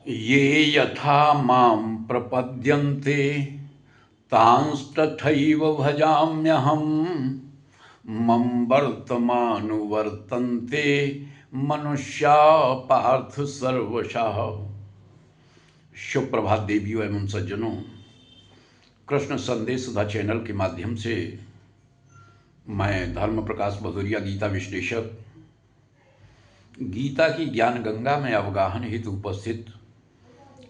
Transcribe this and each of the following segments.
ये यथा मां प्रपद्यन्ते तांस्तथैव भजाम्यहम् मम वर्तमानुवर्तन्ते मनुष्या पार्थ सर्वशः। सुप्रभात देवियों एवं सज्जनों, कृष्ण संदेश सुधा चैनल के माध्यम से मैं धर्म प्रकाश भदौरिया गीता विश्लेषक गीता की ज्ञान गंगा में अवगाहन हेतु उपस्थित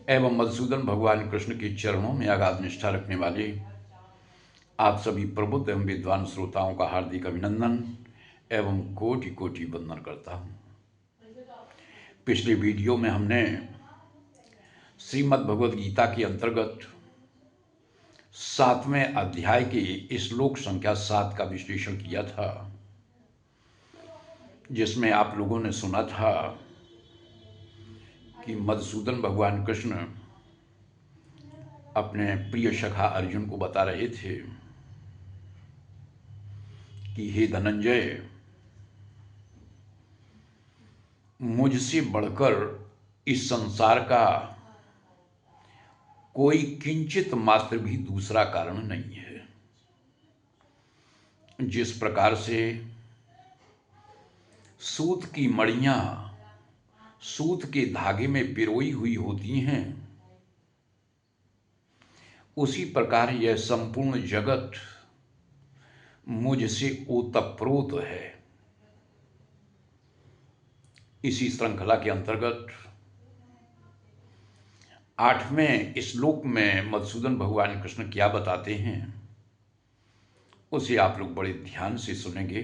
एवं मधुसूदन भगवान कृष्ण के चरणों में अगाध निष्ठा रखने वाले आप सभी प्रबुद्ध एवं विद्वान श्रोताओं का हार्दिक अभिनंदन एवं कोटि कोटि वंदन करता हूँ। पिछले वीडियो में हमने श्रीमद् भगवद गीता के अंतर्गत 7वें अध्याय के श्लोक संख्या 7 का विश्लेषण किया था, जिसमें आप लोगों ने सुना था कि मधुसूदन भगवान कृष्ण अपने प्रिय सखा अर्जुन को बता रहे थे कि हे धनंजय, मुझसे बढ़कर इस संसार का कोई किंचित मात्र भी दूसरा कारण नहीं है। जिस प्रकार से सूत की मड़ियां सूत के धागे में पिरोई हुई होती हैं, उसी प्रकार यह संपूर्ण जगत मुझसे ओतप्रोत है। इसी श्रृंखला के अंतर्गत 8वें श्लोक में मधुसूदन भगवान कृष्ण क्या बताते हैं, उसे आप लोग बड़े ध्यान से सुनेंगे।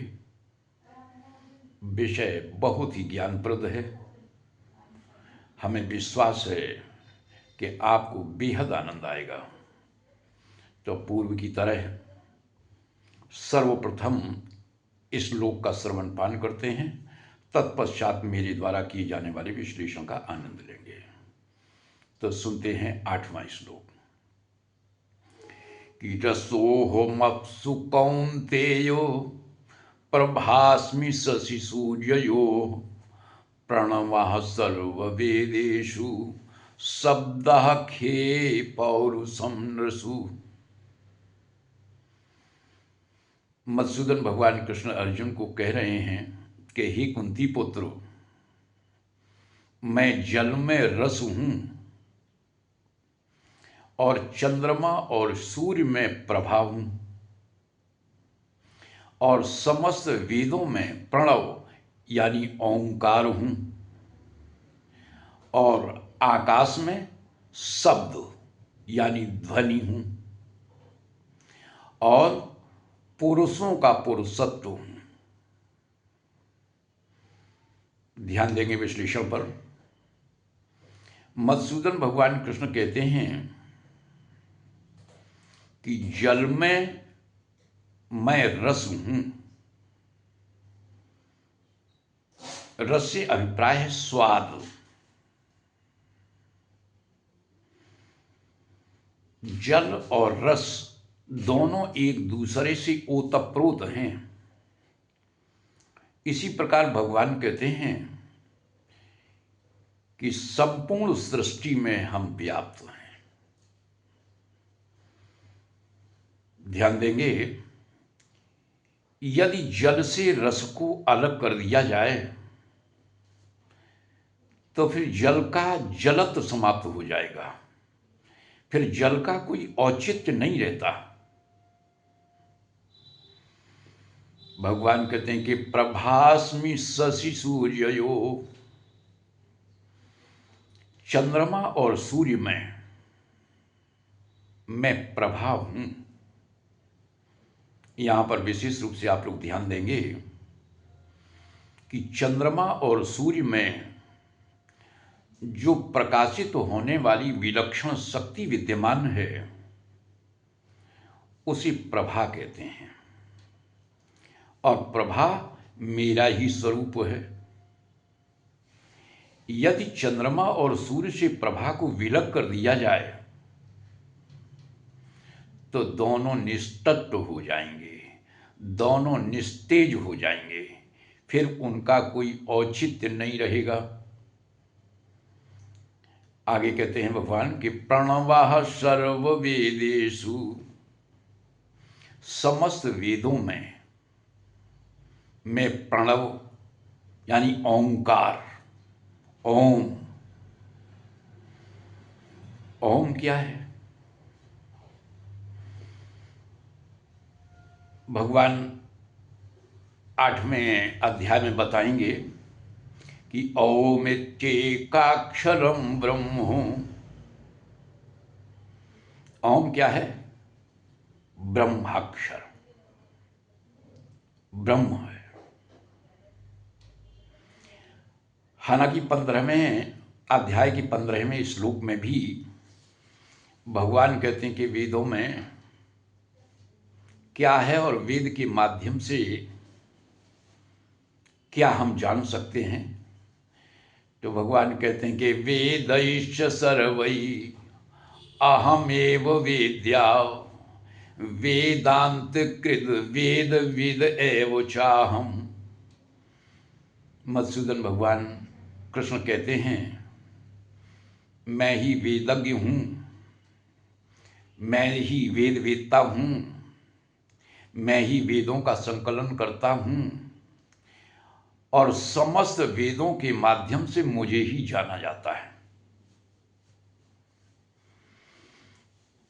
विषय बहुत ही ज्ञानप्रद है। हमें विश्वास है कि आपको बेहद आनंद आएगा। तो पूर्व की तरह सर्वप्रथम इस श्लोक का श्रवण पान करते हैं, तत्पश्चात मेरे द्वारा किए जाने वाले विश्लेषण का आनंद लेंगे। तो सुनते हैं 8वां श्लोक। कि रसोऽहमप्सु कौन्तेयो प्रभास्मि शशि सूर्ययोः प्रणवः सर्ववेदेषु शब्दः खे पौरुषं नृषु। मधुसूदन भगवान कृष्ण अर्जुन को कह रहे हैं कि हे कुंती पुत्र, मैं जल में रस हूं और चंद्रमा और सूर्य में प्रभा हूं और समस्त वेदों में प्रणव यानी ओंकार हूं और आकाश में शब्द यानी ध्वनि हूं और पुरुषों का पुरुषत्व हूं। ध्यान देंगे विश्लेषण पर। मधुसूदन भगवान कृष्ण कहते हैं कि जल में मैं रस हूं। रस से अभिप्राय है स्वाद। जल और रस दोनों एक दूसरे से ओतप्रोत हैं। इसी प्रकार भगवान कहते हैं कि संपूर्ण सृष्टि में हम व्याप्त हैं। ध्यान देंगे, यदि जल से रस को अलग कर दिया जाए तो फिर जल का जलत्व समाप्त हो जाएगा, फिर जल का कोई औचित्य नहीं रहता। भगवान कहते हैं कि प्रभास्मि शशि सूर्ययो, चंद्रमा और सूर्य में मैं प्रभा हूं। यहां पर विशेष रूप से आप लोग ध्यान देंगे कि चंद्रमा और सूर्य में जो प्रकाशित होने वाली विलक्षण शक्ति विद्यमान है, उसे प्रभा कहते हैं और प्रभा मेरा ही स्वरूप है। यदि चंद्रमा और सूर्य से प्रभा को विलग कर दिया जाए तो दोनों निस्तत्व हो जाएंगे, दोनों निस्तेज हो जाएंगे, फिर उनका कोई औचित्य नहीं रहेगा। आगे कहते हैं भगवान कि प्रणवः सर्व वेदेषु, समस्त वेदों में मैं प्रणव यानी ओंकार, ओम। ओम क्या है? भगवान 8वें अध्याय में बताएंगे कि ओमित्येकाक्षरम ब्रह्म। ओम क्या है? ब्रह्माक्षर, ब्रह्म है। हालांकि 15वें अध्याय के 15वें श्लोक में भी भगवान कहते हैं कि वेदों में क्या है और वेद के माध्यम से क्या हम जान सकते हैं। तो भगवान कहते हैं कि वेदैश्च सर्वै अहमेव वेद्या वेदांत कृत वेद विद एव चाहम। मधुसूदन भगवान कृष्ण कहते हैं मैं ही वेदज्ञ हूँ, मैं ही वेद वेदता हूँ, मैं ही वेदों का संकलन करता हूँ और समस्त वेदों के माध्यम से मुझे ही जाना जाता है।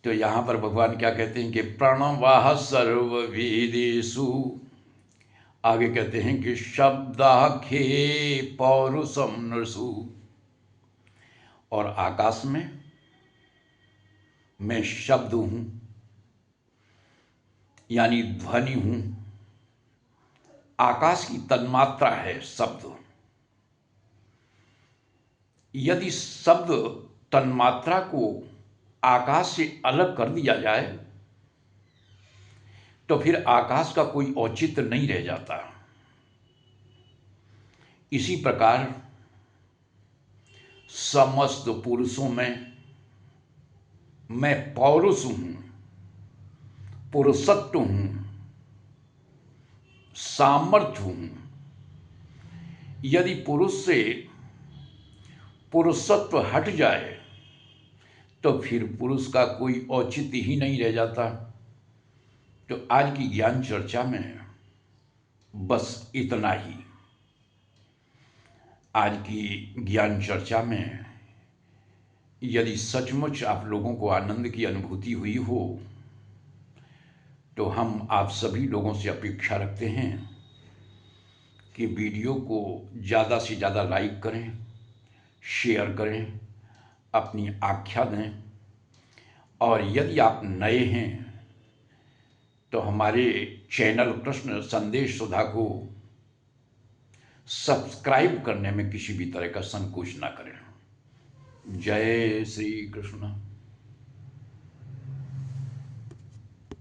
तो यहां पर भगवान क्या कहते हैं कि प्रणवः सर्व वेदेषु। आगे कहते हैं कि शब्दाख्ये पौरुषम नृषु। और आकाश में मैं शब्द हूं यानी ध्वनि हूं। आकाश की तन्मात्रा है शब्द। यदि शब्द तन्मात्रा को आकाश से अलग कर दिया जाए तो फिर आकाश का कोई औचित्य नहीं रह जाता। इसी प्रकार समस्त पुरुषों में मैं पौरुष हूं, पुरुषत्व हूं, सामर्थ्य हूं। यदि पुरुष से पुरुषत्व हट जाए तो फिर पुरुष का कोई औचित्य ही नहीं रह जाता। तो आज की ज्ञान चर्चा में बस इतना ही। आज की ज्ञान चर्चा में यदि सचमुच आप लोगों को आनंद की अनुभूति हुई हो तो हम आप सभी लोगों से अपेक्षा रखते हैं कि वीडियो को ज़्यादा से ज़्यादा लाइक करें, शेयर करें, अपनी आख्या दें। और यदि आप नए हैं तो हमारे चैनल कृष्ण संदेश सुधा को सब्सक्राइब करने में किसी भी तरह का संकोच ना करें। जय श्री कृष्ण।